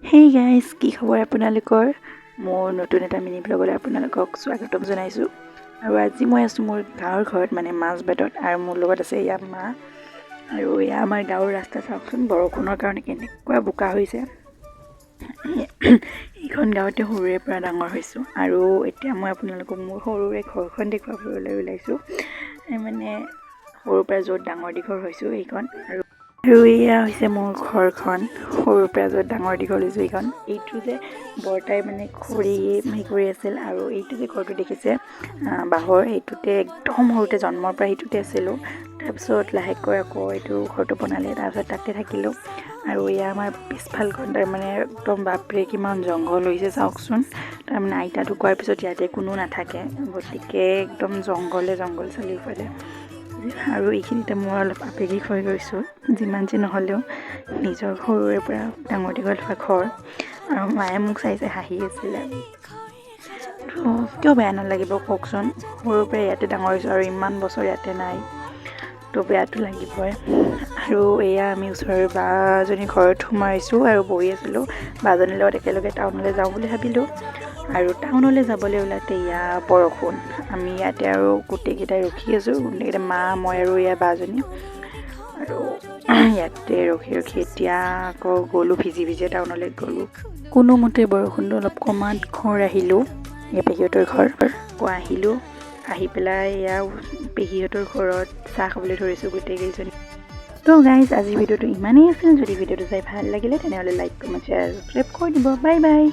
Hey guys, কি খবৰ আপোনালোকৰ? মোৰ নতুন এটা মিনি ব্লগলৈ আপোনালোকক স্বাগতম জনাইছোঁ। আৰু আজি মই আছোঁ মোৰ গাঁৱৰ ঘৰত, মানে মাজবাটত, আৰু মোৰ লগত আছে ইয়াৰ মা। আৰু এয়া আমাৰ গাঁৱৰ ৰাস্তা চাওকচোন, বৰষুণৰ কাৰণে কেনেকুৱা বোকা হৈছে। এইখন গাঁৱতে সৰুৰে পৰা ডাঙৰ হৈছোঁ, আৰু এতিয়া মই আপোনালোকক মোৰ সৰুৰে ঘৰখন দেখুৱাবলৈ ওলাইছোঁ। মানে সৰুৰ পৰা য'ত ডাঙৰ দীঘল হৈছোঁ সেইখন। আৰু এয়া হৈছে মোৰ ঘৰখন, সৰুৰ পৰা য'ত ডাঙৰ দীঘল হৈছোঁ এইখন। এইটো যে বৰতাই মানে খৰি কৰি আছিল, আৰু এইটো যে ঘৰটো দেখিছে বাঁহৰ, এইটোতে একদম সৰুতে জন্মৰ পৰা সেইটোতে আছিলোঁ। তাৰপিছত লাহেকৈ আকৌ এইটো ঘৰটো বনালে, তাৰপিছত তাতে থাকিলোঁ। আৰু এয়া আমাৰ পিছফালখন তাৰমানে একদম বাপৰে কিমান জংঘল হৈছে চাওকচোন। তাৰমানে আইতা ঢুকোৱাৰ পিছত ইয়াতে কোনো নাথাকে, গতিকে একদম জংঘল চাৰিওফালে। আৰু এইখিনিতে মই অলপ আৱেগিক হৈ গৈছোঁ, যিমান যি নহ'লেও নিজৰ সৰুৰে পৰা ডাঙৰ দীঘল হোৱা ঘৰ। আৰু মায়ে মোক চাই হাঁহি আছিলে। তো কিয় বেয়া নালাগিব কওকচোন, সৰুৰ পৰা ইয়াতে ডাঙৰ হৈছোঁ আৰু ইমান বছৰ ইয়াতে নাই, তো বেয়াটো লাগিবই। আৰু এয়া আমি ওচৰৰ বাজনীৰ ঘৰত সোমাইছোঁ আৰু বহি আছিলোঁ। বাজনীৰ লগত একেলগে টাউনলৈ যাওঁ বুলি ভাবিলোঁ, আৰু টাউনলৈ যাবলৈ ওলাওঁতে এয়া বৰষুণ। আমি ইয়াতে আৰু গোটেইকেইটাই ৰখি আছোঁ, গোটেইকেইটা মা, মই আৰু এয়া বাজনী। আৰু ইয়াতে ৰখি এতিয়া আকৌ গ'লোঁ, ভিজি টাউনলৈ গ'লোঁ। কোনোমতে বৰষুণটো অলপ কমাত ঘৰ আহিলোঁ, এই পেহীহঁতৰ ঘৰ আহিলোঁ। আহি পেলাই এয়া পেহীহঁতৰ ঘৰত চাহ খাবলৈ ধৰিছোঁ গোটেইকেইজনী। তো গাইজ, আজিৰ ভিডিঅ'টো ইমানেই আছিল। যদি ভিডিঅ'টো চাই ভাল লাগিলে তেনেহ'লে লাইক, কমেণ্ট, শ্বেয়াৰ, ছাবস্ক্ৰাইব কৰি দিব। Bye bye.